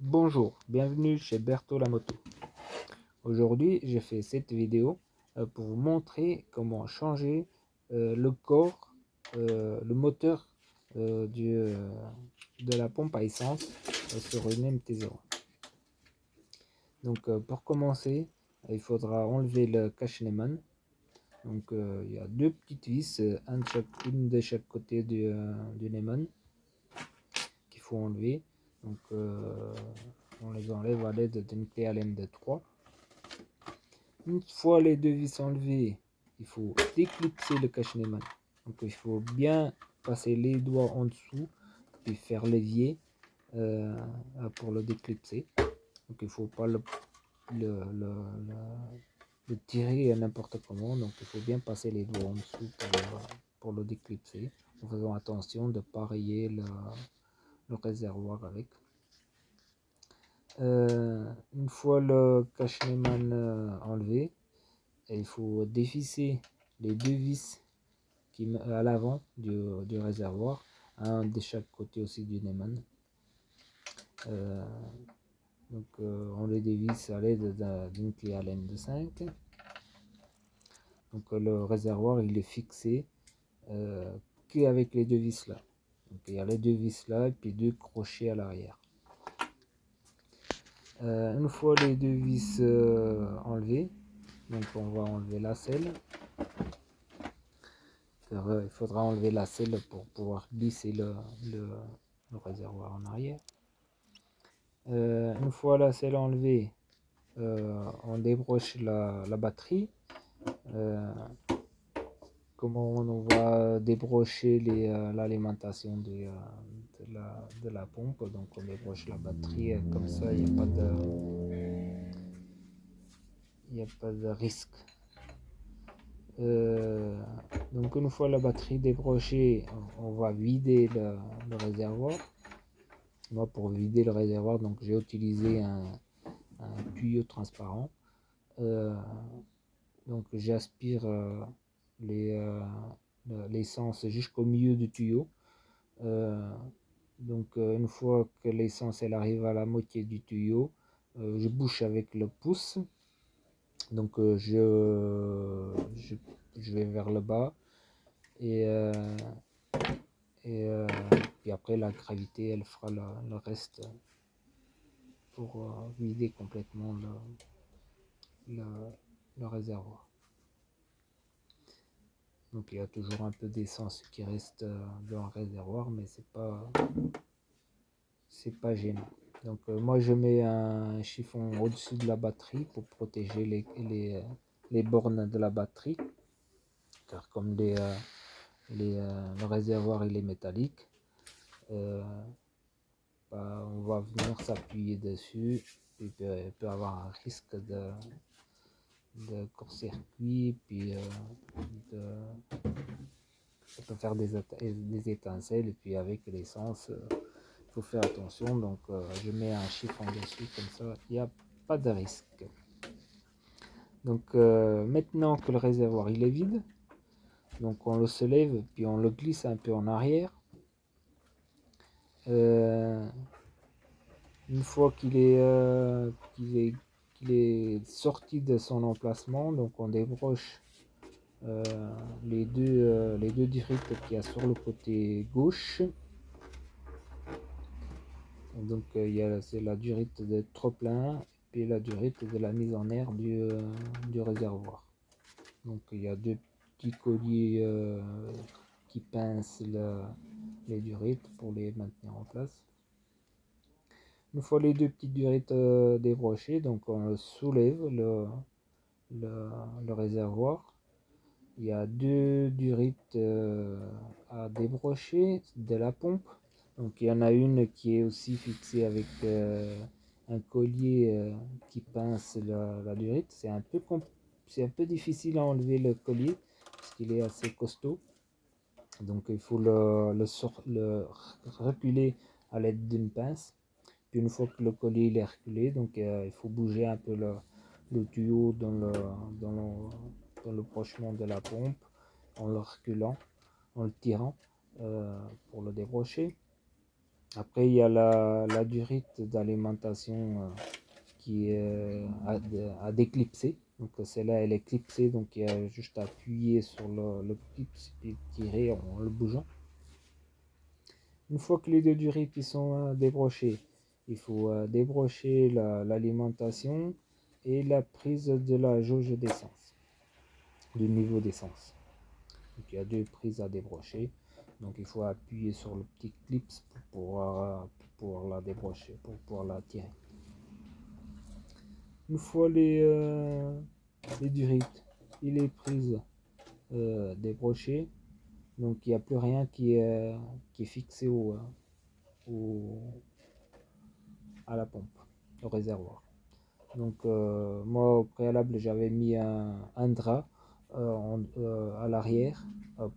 Bonjour, bienvenue chez Berto la moto. Aujourd'hui, j'ai fait cette vidéo pour vous montrer comment changer le corps, le moteur de la pompe à essence sur une MT-0. Donc pour commencer, il faudra enlever le cache Neumann. Donc il y a deux petites vis, une de chaque côté du Neumann qu'il faut enlever. Donc on les enlève à l'aide d'une clé Allen de 3. Une fois les deux vis enlevées, il faut déclipser le cache Neumann. Donc il faut bien passer les doigts en dessous puis faire l'évier pour le déclipser. Donc il ne faut pas le tirer n'importe comment. Donc il faut bien passer les doigts en dessous pour le déclipser, en faisant attention de ne pas rayer le réservoir avec. Une fois le cache Neumann enlevé, il faut dévisser les deux vis à l'avant du réservoir, un de chaque côté aussi du Neumann. On les dévisse à l'aide d'une clé Allen de 5. Donc le réservoir il est fixé qu'avec les deux vis là. Donc il y a les deux vis là et puis deux crochets à l'arrière. Une fois les deux vis enlevées, donc on va enlever la selle. Il faudra enlever la selle pour pouvoir glisser le réservoir en arrière. Une fois la selle enlevée, on débranche la batterie. Comment on va débrancher l'alimentation de la pompe. Donc on débranche la batterie comme ça, il n'y a pas de risque. Donc une fois la batterie débranchée, on va vider le réservoir. Moi, pour vider le réservoir, donc j'ai utilisé un tuyau transparent. Donc j'aspire l'essence jusqu'au milieu du tuyau. Une fois que l'essence elle arrive à la moitié du tuyau, je bouche avec le pouce. Donc je vais vers le bas et puis après la gravité elle fera le reste pour vider complètement le réservoir. Donc il y a toujours un peu d'essence qui reste dans le réservoir, mais c'est pas gênant. Donc moi je mets un chiffon au-dessus de la batterie pour protéger les bornes de la batterie, car comme le réservoir il est métallique, on va venir s'appuyer dessus et il peut avoir un risque de court-circuit, puis ça peut faire des étincelles, et puis avec l'essence il faut faire attention. Donc je mets un chiffon dessus, comme ça il n'y a pas de risque. Donc maintenant que le réservoir il est vide, donc on le soulève puis on le glisse un peu en arrière. Une fois qu'il est sorti de son emplacement, donc on débranche les deux dirites qu'il y a sur le côté gauche. Donc c'est la durite de trop-plein et la durite de la mise en air du réservoir. Donc il y a deux petits colliers qui pincent les durites pour les maintenir en place. Une fois les deux petites durites débranchées, donc on soulève le réservoir. Il y a deux durites à débrancher de la pompe. Donc il y en a une qui est aussi fixée avec un collier qui pince la durite. C'est un peu difficile à enlever le collier parce qu'il est assez costaud. Donc il faut le reculer à l'aide d'une pince. Puis une fois que le collier il est reculé, donc il faut bouger un peu le tuyau dans le branchement de la pompe en le reculant, en le tirant pour le débrancher. Après, il y a la durite d'alimentation qui est à déclipser. Donc celle-là, elle est clipsée, donc il y a juste à appuyer sur le clip et tirer en le bougeant. Une fois que les deux durites ils sont débrochés, il faut débrocher l'alimentation et la prise de la jauge d'essence, du niveau d'essence. Donc il y a deux prises à débrocher. Donc il faut appuyer sur le petit clip pour pouvoir la débrocher, pour pouvoir la tirer. Une fois les durites et les prises débrochées, donc il n'y a plus rien qui est fixé au, à la pompe, au réservoir. Donc moi au préalable j'avais mis un drap à l'arrière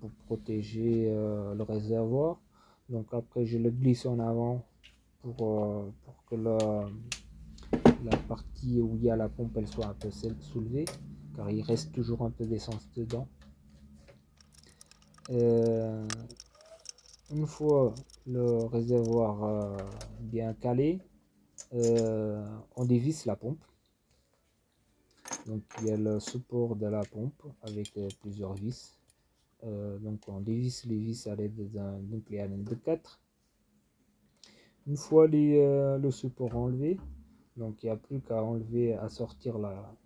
pour protéger le réservoir. Donc après je le glisse en avant pour que la partie où il y a la pompe elle soit un peu soulevée, car il reste toujours un peu d'essence dedans. Euh, une fois le réservoir bien calé, on dévisse la pompe. Donc il y a le support de la pompe avec plusieurs vis. Donc on dévisse les vis à l'aide d'une clé Allen de 4. Une fois le support enlevé, donc il n'y a plus qu'à enlever, à sortir la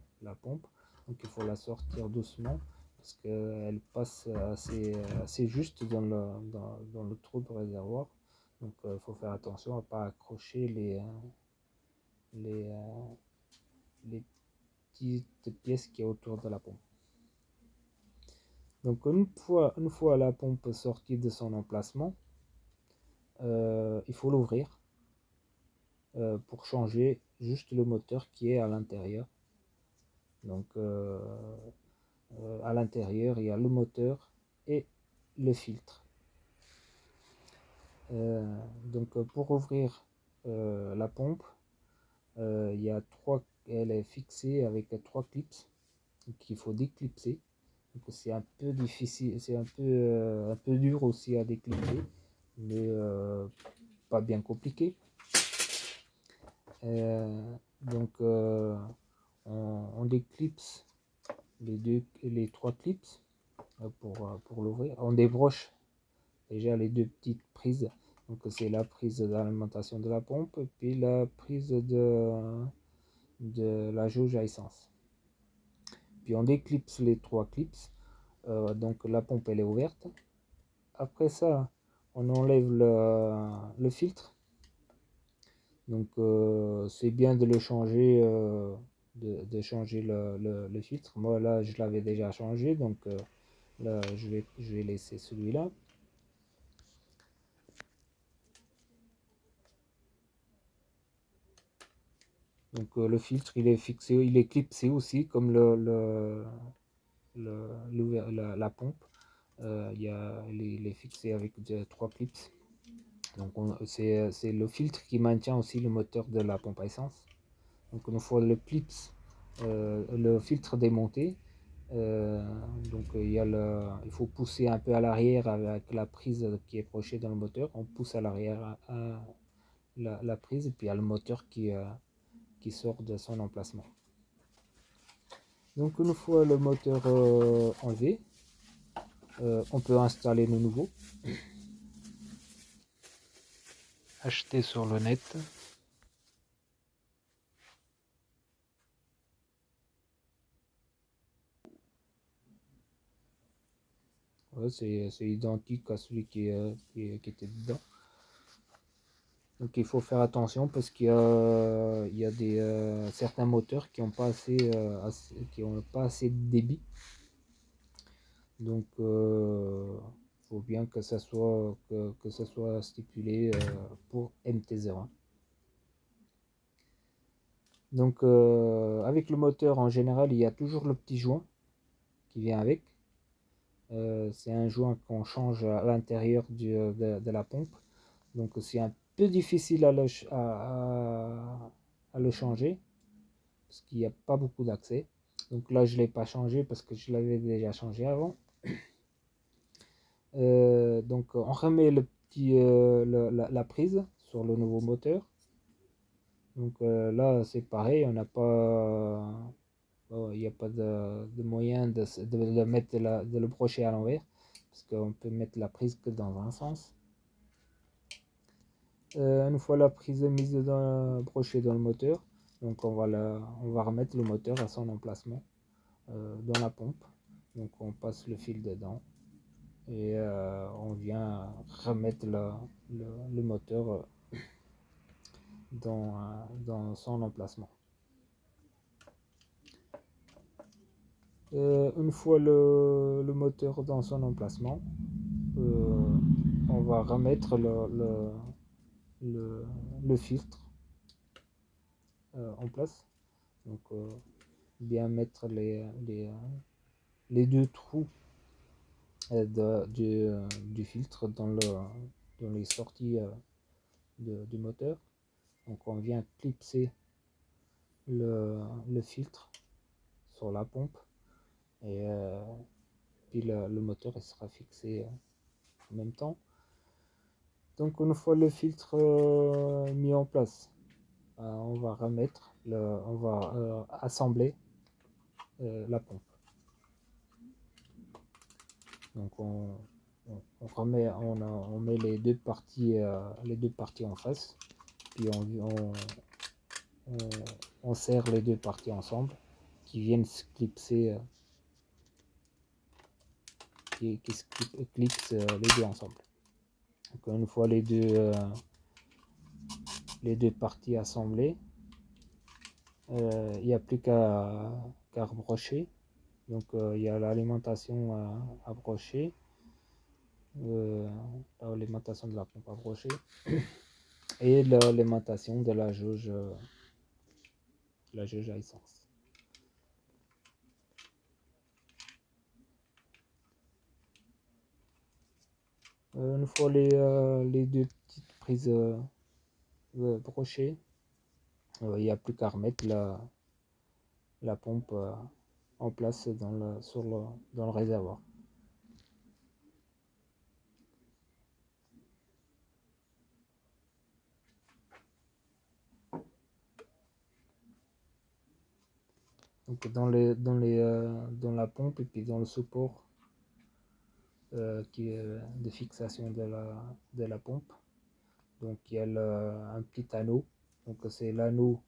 pompe. Donc il faut la sortir doucement parce qu'elle passe assez juste dans le trou de réservoir. Donc il faut faire attention à ne pas accrocher les, les petites pièces qui est autour de la pompe. Donc une fois la pompe sortie de son emplacement, il faut l'ouvrir pour changer juste le moteur qui est à l'intérieur. Donc à l'intérieur il y a le moteur et le filtre. Donc pour ouvrir la pompe, il y a elle est fixée avec 3 clips qu'il faut déclipser. Donc c'est un peu difficile, c'est un peu dur aussi à déclipser, mais pas bien compliqué. Donc on déclipse les 3 clips pour l'ouvrir. On débroche déjà les deux petites prises. Donc c'est la prise d'alimentation de la pompe et puis la prise de la jauge à essence. Puis on déclipse les 3 clips. Donc la pompe elle est ouverte. Après ça, on enlève le filtre. Donc c'est bien de le changer, de changer le filtre. Moi là je l'avais déjà changé, donc là je vais laisser celui-là. Donc le filtre il est fixé, il est clipsé aussi comme la pompe. Il est fixé avec 3 clips. Donc c'est le filtre qui maintient aussi le moteur de la pompe à essence. Donc une fois le filtre démonté, donc il faut pousser un peu à l'arrière avec la prise qui est prochée dans le moteur. On pousse à l'arrière la prise et puis il y a le moteur qui sort de son emplacement. Donc une fois le moteur enlevé, on peut installer le nouveau. Acheter sur le net. Ouais, c'est identique à celui qui était dedans. Donc il faut faire attention parce il y a certains moteurs qui n'ont pas assez de débit. Donc faut bien que ça soit stipulé pour MT01. Donc avec le moteur en général il y a toujours le petit joint qui vient avec. C'est un joint qu'on change à l'intérieur de la pompe. Donc c'est un peu difficile à le changer parce qu'il n'y a pas beaucoup d'accès. Donc là je ne l'ai pas changé parce que je l'avais déjà changé avant. Donc on remet la prise sur le nouveau moteur. Donc là c'est pareil, on n'a pas, il n'y a pas de moyen de mettre de le brocher à l'envers, parce qu'on peut mettre la prise que dans un sens. Une fois la prise mise brochée dans le moteur, donc on va remettre le moteur à son emplacement dans la pompe. Donc on passe le fil dedans et on vient remettre le moteur dans son emplacement. Une fois le moteur dans son emplacement, on va remettre le filtre en place. Donc bien mettre les deux trous du filtre dans les sorties du moteur. Donc on vient clipser le filtre sur la pompe et puis le moteur il sera fixé en même temps. Donc une fois le filtre mis en place, on va assembler la pompe. Donc on met les deux parties en face, puis on serre les deux parties ensemble qui viennent se clipser, qui se clipsent les deux ensemble. Donc une fois les deux parties assemblées, il n'y a plus qu'à rebrocher. Donc il y a l'alimentation à brocher, l'alimentation de la pompe à brocher et l'alimentation de la jauge à essence. Une fois les deux petites prises brochées, il n'y a plus qu'à remettre la pompe en place dans le réservoir. Donc dans la pompe et puis dans le support qui est de fixation de la pompe, donc il y a un petit anneau, donc c'est l'anneau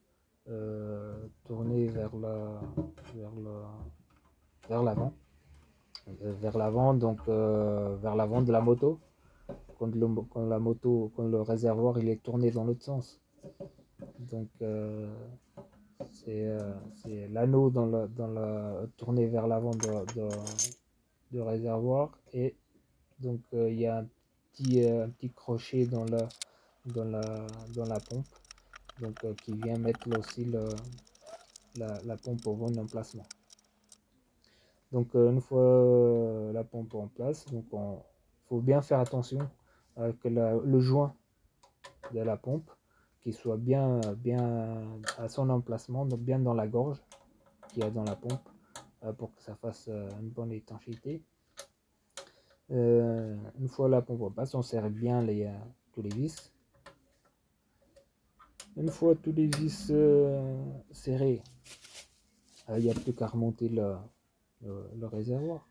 tourné vers l'avant, donc vers l'avant de la moto, quand le réservoir il est tourné dans l'autre sens. Donc c'est l'anneau tourné vers l'avant du réservoir, et donc il y a un petit crochet dans la pompe, donc qui vient mettre aussi la pompe au bon emplacement. Donc une fois la pompe en place, donc faut bien faire attention que le joint de la pompe qui soit bien à son emplacement, donc bien dans la gorge qu'il y a dans la pompe, pour que ça fasse une bonne étanchéité. Une fois la pompe en place, on serre bien tous les vis. Une fois tous les vis serrés, il n'y a plus qu'à remonter le réservoir.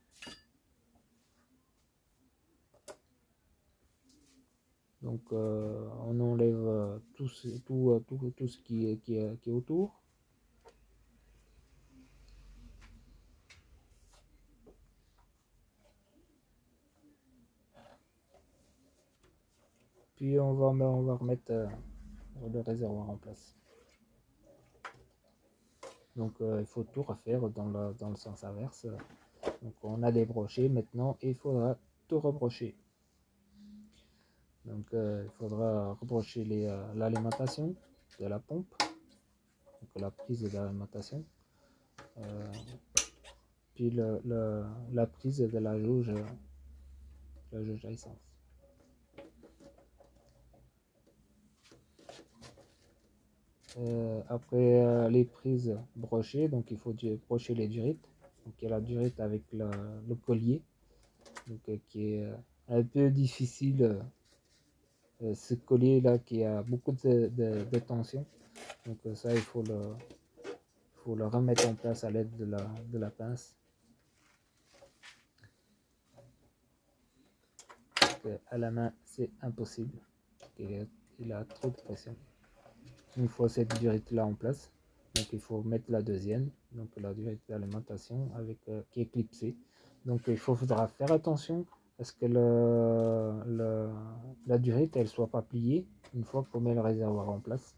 Donc on enlève tout ce qui est autour. Puis on va remettre le réservoir en place. Donc il faut tout refaire dans le sens inverse. Donc on a débroché maintenant et il faudra tout rebrocher. Donc il faudra rebrocher l'alimentation de la pompe, donc la prise de l'alimentation, puis la prise de la jauge à essence. Après les prises brochées, donc il faut brocher les durites. Donc il y a la durite avec le collier, donc qui est un peu difficile ce collier là qui a beaucoup de tension. Donc ça, il faut le remettre en place à l'aide de la pince. Parce qu'à la main, c'est impossible. Il a trop de pression. Une fois cette durite là en place, donc il faut mettre la deuxième, donc la durite d'alimentation avec qui est clipsée. Donc il faudra faire attention à ce que la durite elle soit pas pliée une fois qu'on met le réservoir en place,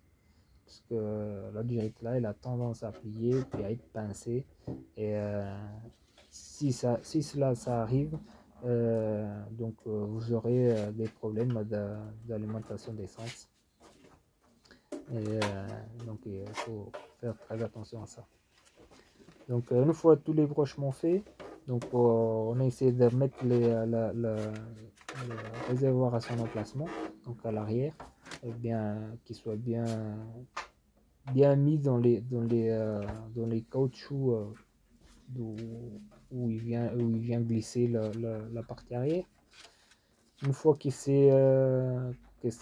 parce que la durite là elle a tendance à plier puis à être pincée, et si cela ça arrive, donc vous aurez des problèmes d'alimentation d'essence. Et donc il faut faire très attention à ça. Donc une fois tous les brochements faits, donc on a essayé de mettre le réservoir à son emplacement, donc à l'arrière, et bien qu'il soit bien mis dans les caoutchoucs où il vient glisser la partie arrière. Une fois que c'est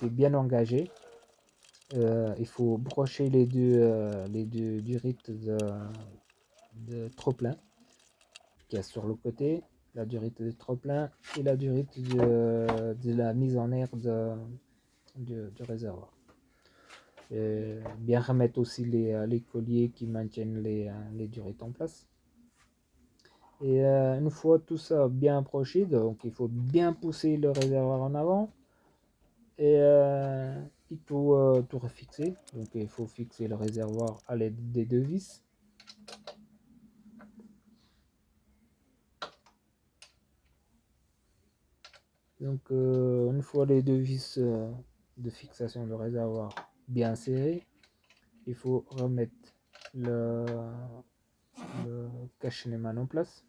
bien engagé, il faut brocher les deux durites de trop-plein qu'il y a sur le côté, la durite de trop-plein et la durite de la mise en air du réservoir. Et bien remettre aussi les colliers qui maintiennent les durites en place. Et une fois tout ça bien approché, donc il faut bien pousser le réservoir en avant. Et il faut tout refixer. Donc il faut fixer le réservoir à l'aide des deux vis. Donc une fois les deux vis de fixation de réservoir bien serrées, il faut remettre le cache-nez en place.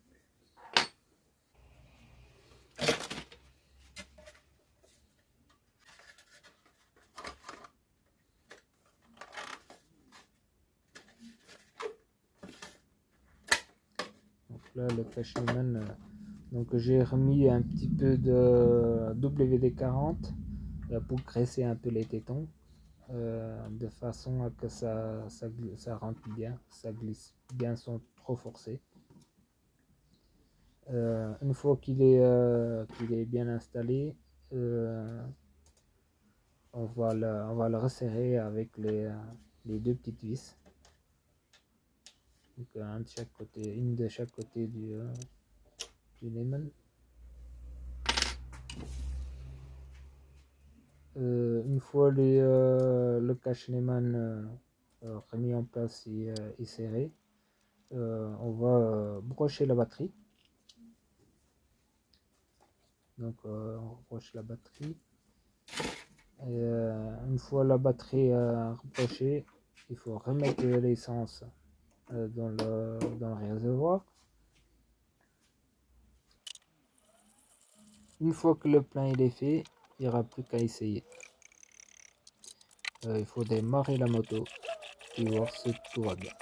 Donc là le cache-nez, donc j'ai remis un petit peu de WD-40 pour graisser un peu les tétons, de façon à que ça rentre bien, ça glisse bien sans trop forcer. Une fois qu'il est bien installé, on va le resserrer avec les deux petites vis. Donc une de chaque côté du Neyman. Une fois le cache Neyman remis en place et serré, on va brocher la batterie. Donc on broche la batterie. Et une fois la batterie rebrochée, il faut remettre l'essence dans le réservoir. Une fois que le plein il est fait, il n'y aura plus qu'à essayer. Il faut démarrer la moto et voir si tout va bien.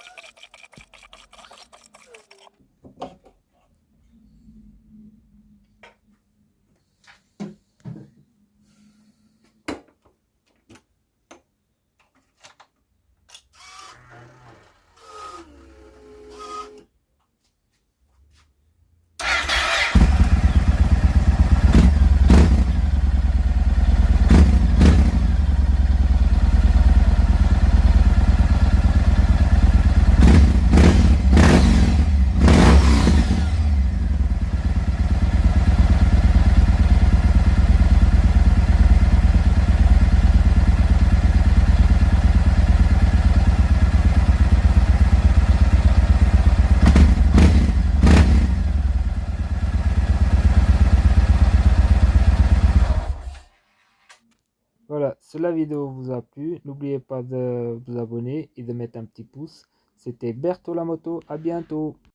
Voilà, si la vidéo vous a plu, n'oubliez pas de vous abonner et de mettre un petit pouce. C'était Berto la moto, à bientôt.